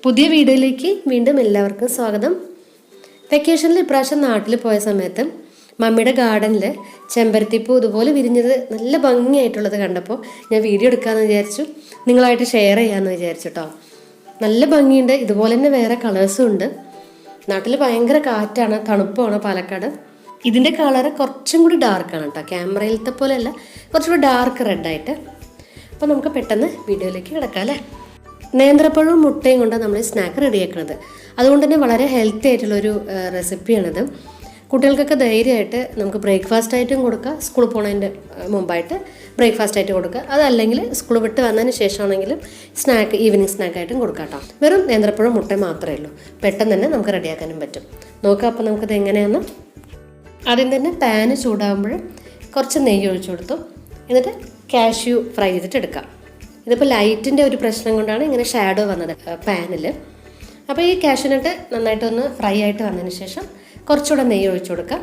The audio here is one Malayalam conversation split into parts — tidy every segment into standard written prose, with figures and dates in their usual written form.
പുതിയ വീഡിയോയിലേക്ക് വീണ്ടും എല്ലാവർക്കും സ്വാഗതം. വെക്കേഷനിൽ ഇപ്രാവശ്യം നാട്ടിൽ പോയ സമയത്ത് മമ്മിയുടെ ഗാർഡനിൽ ചെമ്പരത്തിപ്പൂ ഇതുപോലെ വിരിഞ്ഞത് നല്ല ഭംഗിയായിട്ടുള്ളത് കണ്ടപ്പോൾ ഞാൻ വീഡിയോ എടുക്കാമെന്ന് വിചാരിച്ചു, നിങ്ങളായിട്ട് ഷെയർ ചെയ്യാമെന്ന് വിചാരിച്ചു കേട്ടോ. നല്ല ഭംഗിയുണ്ട്. ഇതുപോലെ തന്നെ വേറെ കളേഴ്സും ഉണ്ട്. നാട്ടിൽ ഭയങ്കര കാറ്റാണ്, തണുപ്പാണ് പാലക്കാട്. ഇതിൻ്റെ കളറ് കുറച്ചും കൂടി ഡാർക്കാണ് കേട്ടോ, ക്യാമറയിലത്തെ പോലെയല്ല, കുറച്ചും കൂടി ഡാർക്ക് റെഡായിട്ട്. അപ്പോൾ നമുക്ക് പെട്ടെന്ന് വീഡിയോയിലേക്ക് കിടക്കാം അല്ലേ. നേന്ത്രപ്പഴവും മുട്ടയും കൊണ്ടാണ് നമ്മൾ സ്നാക്ക് റെഡിയാക്കുന്നത്. അതുകൊണ്ട് തന്നെ വളരെ ഹെൽത്തി ആയിട്ടുള്ളൊരു റെസിപ്പിയാണിത്. കുട്ടികൾക്കൊക്കെ ധൈര്യമായിട്ട് നമുക്ക് ബ്രേക്ക്ഫാസ്റ്റ് ആയിട്ടും കൊടുക്കുക, സ്കൂളിൽ പോകുന്നതിൻ്റെ മുമ്പായിട്ട് ബ്രേക്ക്ഫാസ്റ്റ് ആയിട്ട് കൊടുക്കുക, അതല്ലെങ്കിൽ സ്കൂൾ വിട്ട് വന്നതിന് ശേഷമാണെങ്കിലും സ്നാക്ക്, ഈവനിങ് സ്നാക്കായിട്ടും കൊടുക്കാം കേട്ടോ. വെറും നേന്ത്രപ്പഴവും മുട്ടയും മാത്രമേ ഉള്ളൂ, പെട്ടെന്ന് തന്നെ നമുക്ക് റെഡിയാക്കാനും പറ്റും. നോക്കാം അപ്പോൾ നമുക്കത് എങ്ങനെയാണെന്ന്. ആദ്യം തന്നെ പാന് ചൂടാകുമ്പോൾ കുറച്ച് നെയ്യ് ഒഴിച്ചു കൊടുത്തു. എന്നിട്ട് കാഷ്യൂ ഫ്രൈ ചെയ്തിട്ട് എടുക്കാം. ഇതിപ്പോൾ ലൈറ്റിൻ്റെ ഒരു പ്രശ്നം കൊണ്ടാണ് ഇങ്ങനെ ഷാഡോ വന്നത് പാനിൽ. അപ്പോൾ ഈ കാഷ്യൂനട്ട് നന്നായിട്ടൊന്ന് ഫ്രൈ ആയിട്ട് വന്നതിന് ശേഷം കുറച്ചുകൂടെ നെയ്യ് ഒഴിച്ചു കൊടുക്കാം.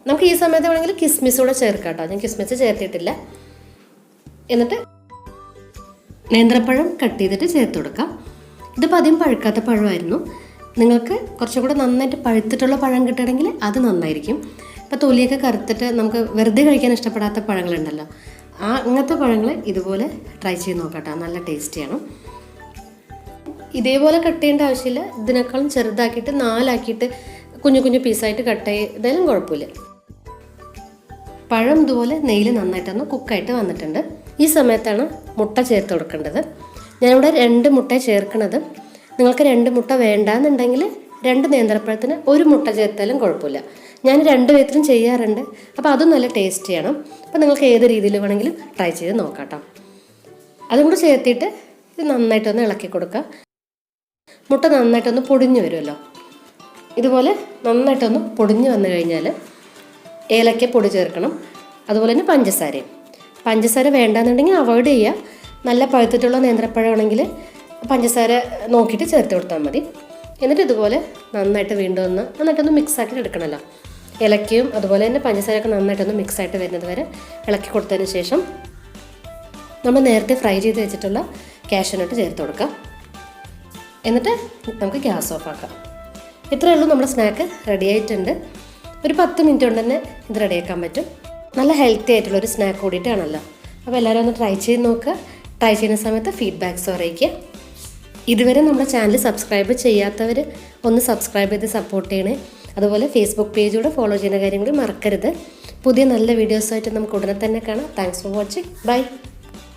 നമുക്ക് ഈ സമയത്ത് വേണമെങ്കിൽ കിസ്മിസ് കൂടെ ചേർക്കാം കേട്ടോ. ഞാൻ കിസ്മിസ് ചേർത്തിട്ടില്ല. എന്നിട്ട് നേന്ത്രപ്പഴം കട്ട് ചെയ്തിട്ട് ചേർത്ത് കൊടുക്കാം. ഇതിപ്പോൾ അധികം പഴുക്കാത്ത പഴമായിരുന്നു. നിങ്ങൾക്ക് കുറച്ചും കൂടെ നന്നായിട്ട് പഴുത്തിട്ടുള്ള പഴം കിട്ടണമെങ്കിൽ അത് നന്നായിരിക്കും. ഇപ്പോൾ തൊലിയൊക്കെ കറുത്തിട്ട് നമുക്ക് വെറുതെ കഴിക്കാൻ ഇഷ്ടപ്പെടാത്ത പഴങ്ങളുണ്ടല്ലോ, അങ്ങനത്തെ പഴങ്ങൾ ഇതുപോലെ ട്രൈ ചെയ്ത് നോക്കട്ടോ, നല്ല ടേസ്റ്റിയാണ്. ഇതേപോലെ കട്ട് ചെയ്യേണ്ട ആവശ്യമില്ല. ഇതിനേക്കാളും ചെറുതാക്കിയിട്ട് 4 കുഞ്ഞു കുഞ്ഞു പീസായിട്ട് കട്ട് ചെയ്താലും കുഴപ്പമില്ല. പഴം ഇതുപോലെ നെയ്യിൽ നന്നായിട്ടൊന്ന് കുക്കായിട്ട് വന്നിട്ടുണ്ട്. ഈ സമയത്താണ് മുട്ട ചേർത്ത് കൊടുക്കേണ്ടത്. ഞാനിവിടെ 2 മുട്ട ചേർക്കണത്. നിങ്ങൾക്ക് 2 മുട്ട വേണ്ടാന്നുണ്ടെങ്കിൽ 2 നേന്ത്രപ്പഴത്തിന് 1 മുട്ട ചേർത്താലും കുഴപ്പമില്ല. ഞാൻ 2 വിധത്തിലും ചെയ്യാറുണ്ട്. അപ്പോൾ അതും നല്ല ടേസ്റ്റ് ചെയ്യണം. അപ്പോൾ നിങ്ങൾക്ക് ഏത് രീതിയിൽ വേണമെങ്കിലും ട്രൈ ചെയ്ത് നോക്കാം കേട്ടോ. അതും കൂടി ചേർത്തിട്ട് ഇത് നന്നായിട്ടൊന്ന് ഇളക്കി കൊടുക്കുക. മുട്ട നന്നായിട്ടൊന്ന് പൊടിഞ്ഞ് വരുമല്ലോ, ഇതുപോലെ നന്നായിട്ടൊന്ന് പൊടിഞ്ഞ് വന്നു കഴിഞ്ഞാൽ ഏലക്ക പൊടി ചേർക്കണം. അതുപോലെ തന്നെ പഞ്ചസാര വേണ്ടാന്നുണ്ടെങ്കിൽ അവോയ്ഡ് ചെയ്യുക. നല്ല പഴുത്തിട്ടുള്ള നേന്ത്രപ്പഴമാണെങ്കിൽ പഞ്ചസാര നോക്കിയിട്ട് ചേർത്ത് കൊടുത്താൽ മതി. എന്നിട്ട് ഇതുപോലെ നന്നായിട്ട് വീണ്ടും നന്നായിട്ടൊന്ന് മിക്സ് ആക്കിയിട്ട് എടുക്കണമല്ലോ. ഇലക്കയും അതുപോലെ തന്നെ പഞ്ചസാരയൊക്കെ നന്നായിട്ടൊന്ന് മിക്സായിട്ട് വരുന്നത് വരെ ഇളക്കി കൊടുത്തതിന് ശേഷം നമ്മൾ നേരത്തെ ഫ്രൈ ചെയ്ത് വെച്ചിട്ടുള്ള കാഷ്യൂനട്ട് ചേർത്ത് കൊടുക്കാം. എന്നിട്ട് നമുക്ക് ഗ്യാസ് ഓഫ് ആക്കാം. ഇത്രയേ ഉള്ളൂ, നമ്മുടെ സ്നാക്ക് റെഡി ആയിട്ടുണ്ട്. ഒരു 10 മിനിറ്റ് കൊണ്ട് തന്നെ ഇത് റെഡിയാക്കാൻ പറ്റും. നല്ല ഹെൽത്തി ആയിട്ടുള്ളൊരു സ്നാക്ക് കൂടിയിട്ടാണല്ലോ. അപ്പോൾ എല്ലാവരും ഒന്ന് ട്രൈ ചെയ്ത് നോക്കുക. ട്രൈ ചെയ്യുന്ന സമയത്ത് ഫീഡ്ബാക്ക്സ് അറിയിക്കുക. ഇതുവരെ നമ്മുടെ ചാനൽ സബ്സ്ക്രൈബ് ചെയ്യാത്തവർ ഒന്ന് സബ്സ്ക്രൈബ് ചെയ്ത് സപ്പോർട്ട് ചെയ്യണേ. അതുപോലെ ഫേസ്ബുക്ക് പേജൂടെ ഫോളോ ചെയ്യുന്ന കാര്യങ്ങൾ മറക്കരുത്. പുതിയ നല്ല വീഡിയോസായിട്ട് നമുക്ക് ഉടനെ തന്നെ കാണാം. Thanks for watching. ബൈ.